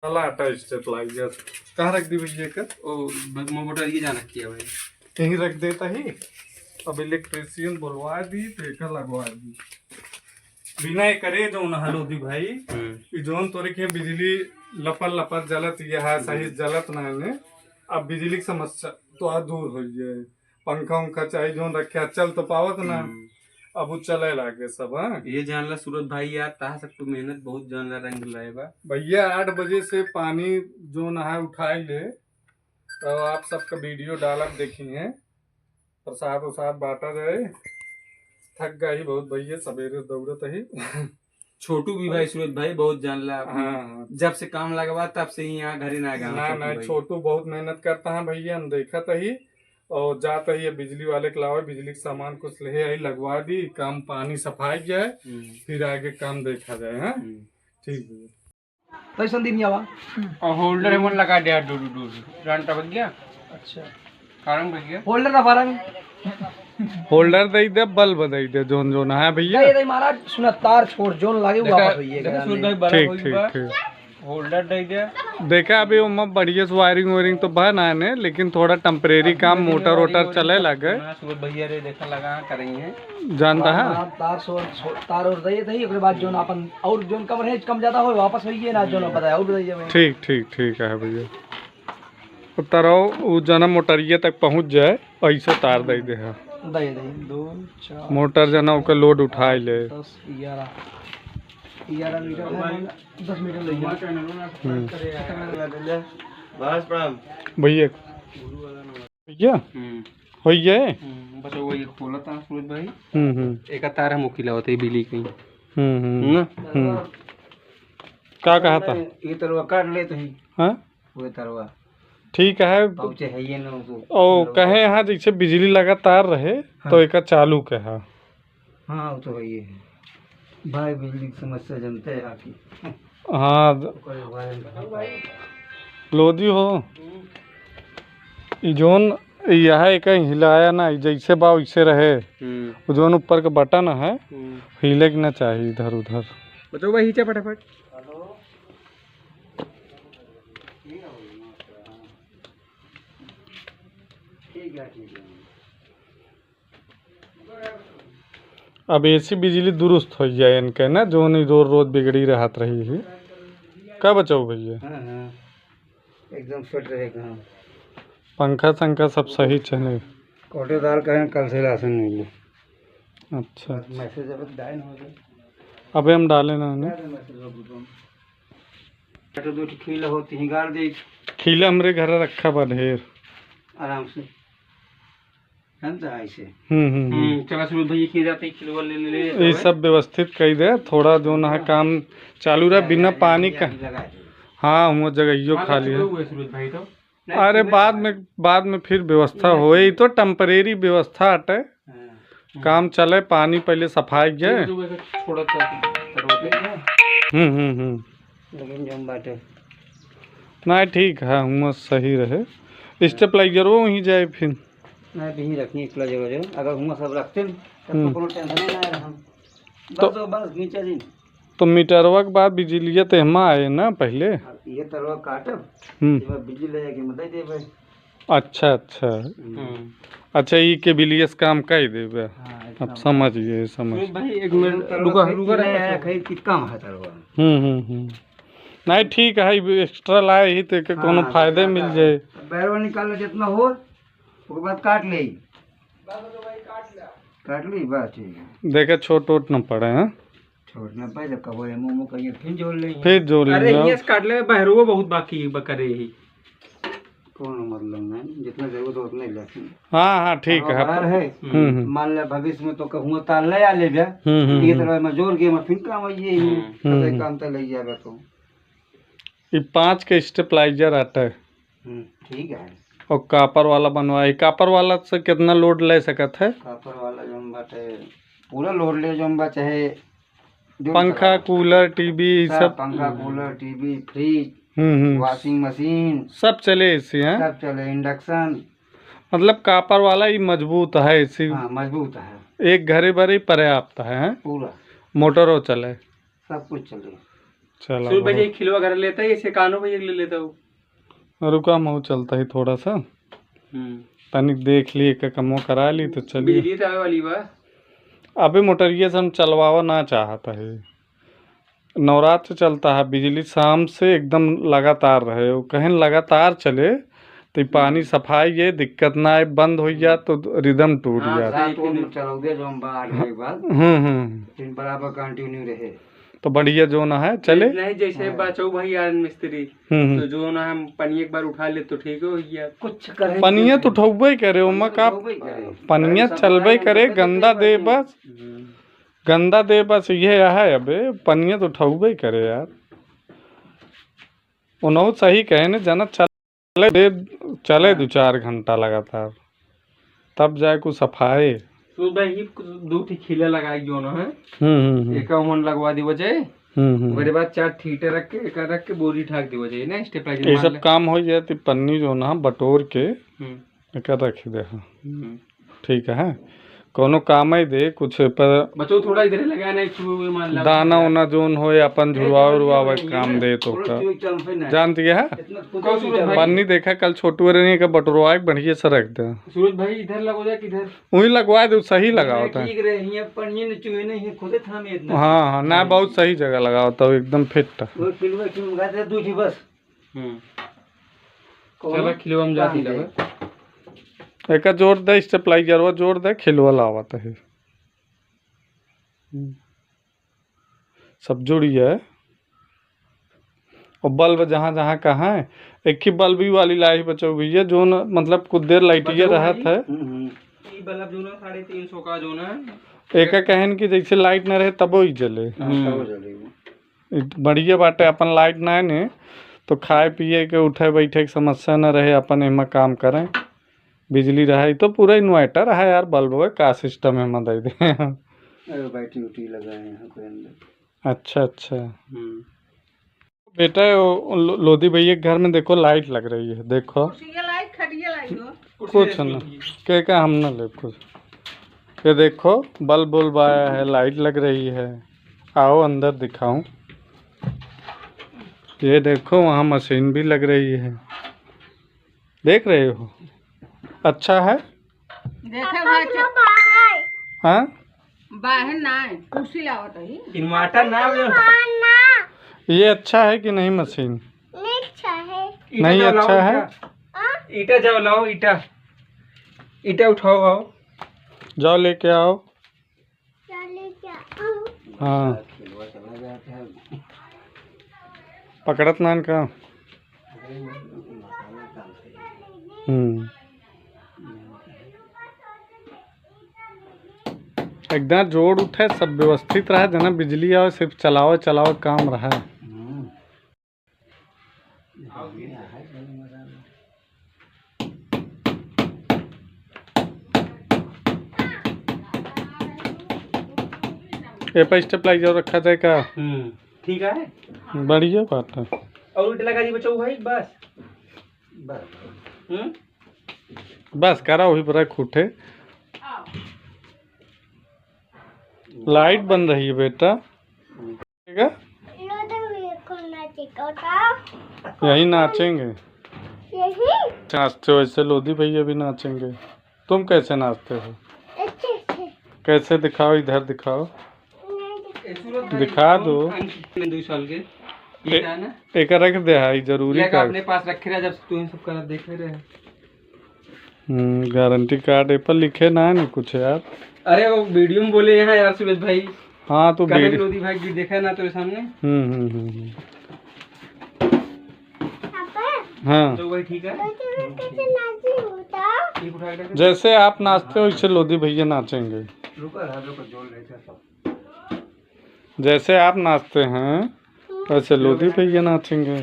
साला आटा स्टेबलाइजर कहाँ रख दी भैया का? मोटर ये जान रखी है भाई, कहीं रख देता ही। अब इलेक्ट्रिशियन बुलवा दी तो एक लगवा दी बिना ये करे जो नहलो दी भाई। जोन तोरे के बिजली लपल लपल जलत यह सही जलत ना ने। अब बिजली की समस्या तो आ दूर हो जाए। पंखा उंखा चाहिए जोन रखे चल तो पावत ना। अब वो चले लागे सब। हाँ ये जानला सूरज भाई यार ता सब तो मेहनत बहुत जानला रंग लाए बा भैया 8 बजे से पानी जो नहा उठाई ले तो आप सबका वीडियो डालक देखेंगे। प्रसाद उसाद बांटा जाए। थक गई बहुत भैया सवेरे दौड़त ही। छोटू भी भाई सूरज भाई बहुत जानला। हाँ जब से काम लगवा तब से ही यहाँ घरे ना गया। ना छोटू बहुत मेहनत करता है भैया हम देखा ही। और जाता ही बिजली वाले के लावे बिजली के सामान कुछ ले आई लगवा दी काम पानी सफाई जाए फिर आगे काम देखा जाए। हाँ ठीक है तो संदीप नहीं आवा और होल्डर मन लगा दिया दूर दूर रंटा बन गया। अच्छा कारण बन गया होल्डर ना बारा में होल्डर दे दे बल्ब दे दे जोन जोन है भैया। ये महाराज सुना तार छोड़ जोन लागे वापस होइएगा। ठीक ठीक ठीक होल्डर दे दे देखा अभी उमा बढ़िया से वायरिंग वायरिंग तो बन आए ने लेकिन थोड़ा टेम्परेरी काम मोटर वोटर चले लगे। सूरज भैया रे देखा लगा करेंगे जानता है तार और दे दही ओकरे बाद जोन अपन और जोन कम रहे कम ज्यादा हो वापस होइए ना जोन बताया और दइए में। ठीक ठीक ठीक है भैया। तरो वो जना मोटरिया तक पहुंच जाए ऐसे तार दे दे है दे दे 2 4 मोटर जना ओके लोड उठाई ले 10 11 मीटर 10 मीटर ले जा बस प्रणाम भैया भैया हो गए। बस वो ये खोला था सूरज भाई। एक तार हम उखिला होते बिजली कहीं हम्म क्या कहा था? ये तरवा काट ले तो ही। हाँ वो तरवा ठीक है। पहुंचे है ये ना ओ कहे यहाँ जैसे बिजली लगातार रहे तो एक चालू कहा। हाँ वो तो है ये भाई बिजली की समस्या जनते है आपकी। हाँ लोधी हो जोन यह एक हिलाया ना जैसे बा वैसे रहे। जोन ऊपर का बटन है हिले के ना चाहिए इधर उधर। बताओ भाई हिचा फटाफट। अब ऐसी बिजली दुरुस्त हो जाए इनके ना जो नहीं रोज रोज बिगड़ी रहत रही है। क्या बचाओ भैया? एकदम फिट रहेगा। पंखा संखा सब सही चले। कोटेदार कहें कल से राशन मिले। अच्छा मैसेज अब डाइन हो गए। अबे हम डाले ना तो दो खीला होती ही गाड़ दे खीला हमरे घर रखा बा ढेर आराम से ऐसे। चला सूरज भाई खीर जाते खिलवा ले ये सब व्यवस्थित कर दे थोड़ा जो ना काम चालू रहा बिना पानी का। हाँ वो जगह खाली है सूरज भाई तो। अरे बाद में फिर व्यवस्था हो तो टेम्परेरी व्यवस्था हटे काम चले पानी पहले सफाई जाए। लेकिन जम बाटे नहीं ठीक है हुआ सही रहे स्टेबलाइजर वो वहीं जाए फिर नहीं भी रखनी इतना जगह जो अगर हम सब रखते तब तो कोनो टेंशन ना रहा। बस बस नीचे दिन तो मीटरवा के बाद बिजली तो हम आए ना पहले ये तरवा काटब बिजली ले जाके मत दे भाई। अच्छा अच्छा अच्छा ये के बिलियस काम कर देबे। अब समझिए समझ भाई एक मिनट रुका रहे खरीद की कम है तरवा। नहीं ठीक है एक्स्ट्रा लाए ही तो कोनो फायदे मिल जाए। बैरवा निकाल जितना हो उसके बाद काट ले बस ठीक है। देखे छोट वोट न पड़े हैं छोड़ना पाए जब कबो मुंह कहिए फिर जोड़ ले। अरे ये काट ले बहरो बहुत बाकी बकरे ही कोनो मतलब नहीं जितना जरूरत हो उतना ही ले। हाँ ठीक है। मान ले भविष्य में तो कहूँ ताल ले आ ले ये तरह में जोड़ के मैं फिर काम ये काम तो ले जाएगा तो ये 5 के स्टेबलाइजर आता है। ठीक है। और कापर वाला बनवाए कापर वाला से कितना लोड ले सकत है? कापर वाला जो बाटे पूरा लोड ले जो बा चाहे पंखा कूलर टीवी सब पंखा cooler TV fridge washing machine सब चले इसी हैं सब चले इंडक्शन मतलब कापर वाला ही मजबूत है इसी। हाँ मजबूत है एक घरे भरे पर्याप्त है। पूरा मोटरों चले सब कुछ चले चला सूरज भाई एक किलो अगर लेता है इसे कानो भाई ले लेता हूँ। रुका मऊ चलता ही थोड़ा सा तनिक देख लिए का कमो करा ली तो चलिए। बिजली तो आवे वाली बा। अभी मोटरिया से हम चलवावा ना चाहता है, नवरात्र चलता है, बिजली शाम से एकदम लगातार रहे, वो कहें लगातार चले तो पानी सफाई ये दिक्कत ना है, बंद हो गया तो रिदम टूट गया। रात को चलाओगे जो हम 8 बजे के बाद दिन बराबर कंटिन्यू रहे तो बढ़िया जो ना है चले। नहीं जैसे बचाओ भाई यार मिस्त्री तो जो ना हम पनी एक बार उठा ले तो ठीक हो गया। कुछ करे पनिया तो उठौबे करे ओमा का पनिया चलबे करे, गंदा दे बस, गंदा दे बस ये है। अबे पनिया तो उठौबे करे यार, उन्हों सही कहे न जना चले दे, चले 2-4 घंटा लगातार तब जाए को सफाई। तो भाई 2 खिला लगाई जो ना है एक मन लगवा दी वजह मेरे बाद 4 ठीटे रख के बोरी ठाक दी वजह ना स्टेपलाइजर ये सब काम हो जाए तो पन्नी जो ना बटोर के कर रखी दे। ठीक है कोनो काम ही दे कुछ पर बचो थोड़ा इधर लगा नहीं दाना उना जोन हो अपन झुरवा काम दे तो जानती है पन्नी देखा कल छोटू रहने का बटोरवा बढ़िया से रख दे। सूरज भाई इधर लगो जा किधर वही लगवा दे, सही लगा होता है। हाँ हाँ ना बहुत सही जगह लगा होता है एकदम फिट। चलो खिलवा में जाती लगा एक जोर दे स्टेपलाइजर वो जोर दे खिलवा लावत है सब जुड़ी है। और बल्ब जहाँ जहाँ कहाँ है एक ही बल्ब ही वाली लाई बचो भैया जो न मतलब कुछ देर लाइटिया रहत है। बल्ब जो ना 350 का जो ना एक कहन की जैसे लाइट न रहे तब ही जले बढ़िया बाटे। अपन लाइट ना है ने तो खाए पिए के उठे बैठे की समस्या न रहे, अपन एमा काम करें, बिजली रहे तो पूरा इन्वर्टर है यार। बल्ब का सिस्टम है मदद दे बैटरी उटी लगाए हैं पे अंदर। अच्छा बेटा लोधी भैया के घर में देखो लाइट लग रही है, देखो कुछ न क्या हम न ले कुछ ये देखो बल्ब बुल्ब आया है, लाइट लग रही है। आओ अंदर दिखाऊं, ये देखो वहाँ मशीन भी लग रही है, देख रहे हो अच्छा है। हाँ बाहर ना है कुर्सी लावत है इन्वर्टर ना ये अच्छा है कि नहीं मशीन? नहीं अच्छा है। ईटा जाओ लाओ, ईटा उठाओ आओ जाओ लेके आओ। हाँ पकड़त नान का एकदम जोड़ उठे सब व्यवस्थित रहा जना बिजली आओ सिर्फ चलाओ काम रहा। ये पे स्टेपलाइजर रखा जाए का ठीक है बढ़िया बात है। और उल्टा लगा दी बच्चों भाई बस करा वही पर खूटे। लाइट बन रही है बेटा, यही नाचेंगे नाचते हो वैसे लोधी भैया भी नाचेंगे। तुम कैसे नाचते हो? कैसे दिखाओ, इधर दिखाओ, दिखा दो। 2 साल के एक रख दे है जरूरी का अपने पास रखे रहे जब तू सब कर देखे रहे। गारंटी कार्ड एप्पल लिखे ना है ना कुछ यार। अरे वो वीडियो में बोले यहाँ यार सुरेश भाई। हाँ तो लोधी भाई भी देखा ना तेरे सामने। हाँ तो वही ठीक है। जैसे आप नाचते हो वैसे लोधी भैया नाचेंगे। जैसे आप नाचते हैं वैसे लोधी भैया नाचेंगे।